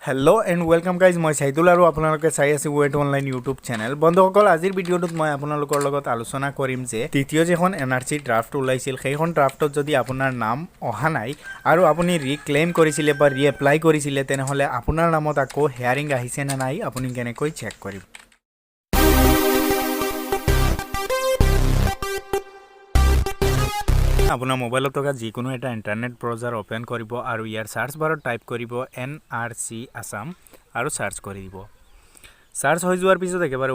Hello' and welcome guys মই চাইদুল আৰু আপোনালোকে চাই আছে ৱেট অনলাইন ইউটিউব চেনেল। বন্ধুসকল, আজিৰ ভিডিঅ'টোত মই আপোনালোকৰ লগত আলোচনা কৰিম যে দ্বিতীয় যিখন NRC ড্ৰাফ্ট ওলাইছিল সেইখন ড্ৰাফ্টত যদি আপোনাৰ নাম অহা নাই আৰু আপুনি ৰিক্লেইম কৰিছিলে বা ৰিএপ্লাই কৰিছিলে তেনেহ'লে আপোনাৰ নামত আকৌ হেয়াৰিং আহিছে নে নাই আপুনি কেনেকৈ চেক কৰিব। আপোনাৰ মোবাইলত থকা যিকোনো এটা ইণ্টাৰনেট ব্ৰাউজাৰ অপেন কৰিব আৰু ইয়াৰ চাৰ্চ বাৰত টাইপ কৰিব NRC আছাম আৰু চাৰ্চ কৰি দিব। চাৰ্চ হৈ যোৱাৰ পিছত একেবাৰে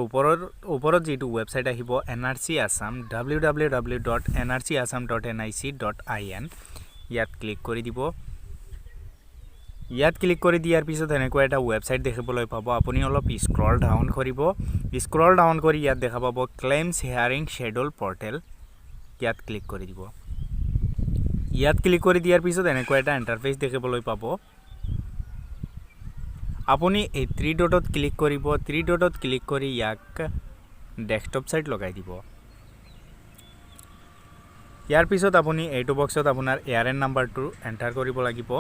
ওপৰত যিটো ৱেবছাইট আহিব NRC আছাম www.nrcassam.nic.in ইয়াত ক্লিক কৰি দিব। ইয়াত ক্লিক কৰি দিয়াৰ পিছত এনেকুৱা এটা ৱেবছাইট দেখিবলৈ পাব। আপুনি অলপ স্ক্ৰল ডাউন কৰিব। স্ক্ৰল ডাউন কৰি ইয়াত দেখা পাব ক্লেইমছ হেয়াৰিং শ্বেডুল পৰ্টেল, ইয়াত ক্লিক কৰি দিব। ইয়াত ক্লিক কৰি দিয়াৰ পিছত এনেকুৱা এটা ইণ্টাৰফেচ দেখিবলৈ পাব। আপুনি এই 3 ডটত ক্লিক কৰিব। 3 ডটত ক্লিক কৰি ইয়াক ডেস্কটপ সাইট লগাই দিব। ইয়াৰ পিছত আপুনি এইটো বক্সত আপোনাৰ ARN নাম্বাৰটো এণ্টাৰ কৰিব লাগিব।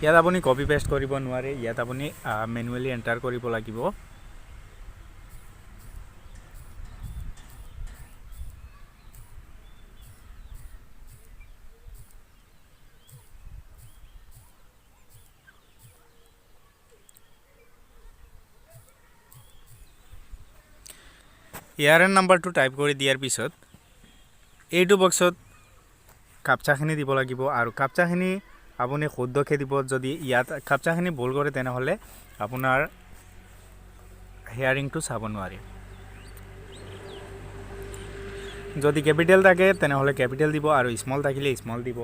ইয়াত আপুনি কপি পেষ্ট কৰিব নোৱাৰে, ইয়াত আপুনি মেনুৱেলি এণ্টাৰ কৰিব লাগিব। ARN নাম্বাৰটো টাইপ কৰি দিয়াৰ পিছত এইটো বক্সত কাপচাখিনি দিব লাগিব আৰু কাপচাখিনি আপুনি শুদ্ধকৈ দিব। যদি ইয়াত কাপচাখিনি ভুল কৰে তেনেহ'লে আপোনাৰ হেয়াৰিংটো চাব নোৱাৰে। যদি কেপিটেল থাকে তেনেহ'লে কেপিটেল দিব আৰু স্মল থাকিলে স্মল দিব।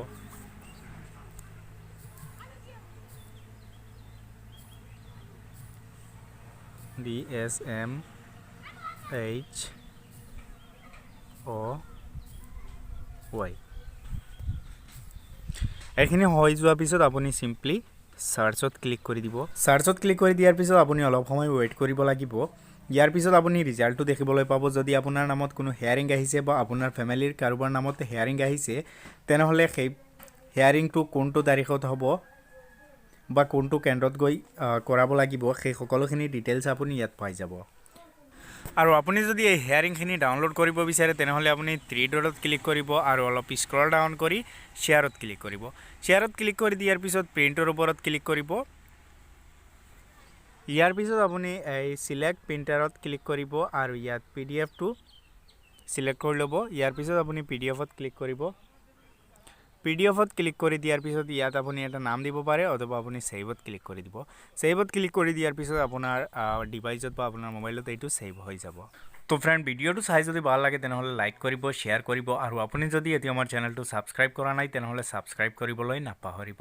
DSMHOY এইখিনি হৈ যোৱাৰ পিছত আপুনি চিম্পলি চাৰ্চত ক্লিক কৰি দিব। চাৰ্চত ক্লিক কৰি দিয়াৰ পিছত আপুনি অলপ সময় ৱেইট কৰিব লাগিব। ইয়াৰ পিছত আপুনি ৰিজাল্টটো দেখিবলৈ পাব। যদি আপোনাৰ নামত কোনো হেয়াৰিং আহিছে বা আপোনাৰ ফেমিলিৰ কাৰোবাৰ নামত হেয়াৰিং আহিছে তেনেহ'লে সেই হেয়াৰিংটো কোনটো তাৰিখত হ'ব বা কোনটো কেন্দ্ৰত গৈ কৰাব লাগিব সেই সকলোখিনি ডিটেইলছ আপুনি ইয়াত পাই যাব। আৰু আপুনি যদি এই হেয়াৰিংখিনি ডাউনলোড কৰিব বিচাৰে তেনেহ'লে আপুনি 3 ডটত ক্লিক কৰিব আৰু অলপ স্ক্ৰল ডাউন কৰি শ্বেয়াৰত ক্লিক কৰিব। শ্বেয়াৰত ক্লিক কৰি দিয়াৰ পিছত প্ৰিণ্টৰ ওপৰত ক্লিক কৰিব। ইয়াৰ পিছত আপুনি এই চিলেক্ট প্ৰিণ্টাৰত ক্লিক কৰিব আৰু ইয়াত PDFটো চিলেক্ট কৰি ল'ব। ইয়াৰ পিছত আপুনি PDFত ক্লিক কৰিব। PDFত ক্লিক কৰি দিয়াৰ পিছত ইয়াত আপুনি এটা নাম দিব পাৰে অথবা আপুনি ছেভত ক্লিক কৰি দিব। ছেভত ক্লিক কৰি দিয়াৰ পিছত আপোনাৰ ডিভাইচত বা আপোনাৰ মোবাইলত এইটো ছেভ হৈ যাব। তো ফ্ৰেণ্ড, ভিডিঅ'টো চাই যদি ভাল লাগে তেনেহ'লে লাইক কৰিব, শ্বেয়াৰ কৰিব আৰু আপুনি যদি এতিয়া আমাৰ চেনেলটো ছাবস্ক্ৰাইব কৰা নাই তেনেহ'লে ছাবস্ক্ৰাইব কৰিবলৈ নাপাহৰিব।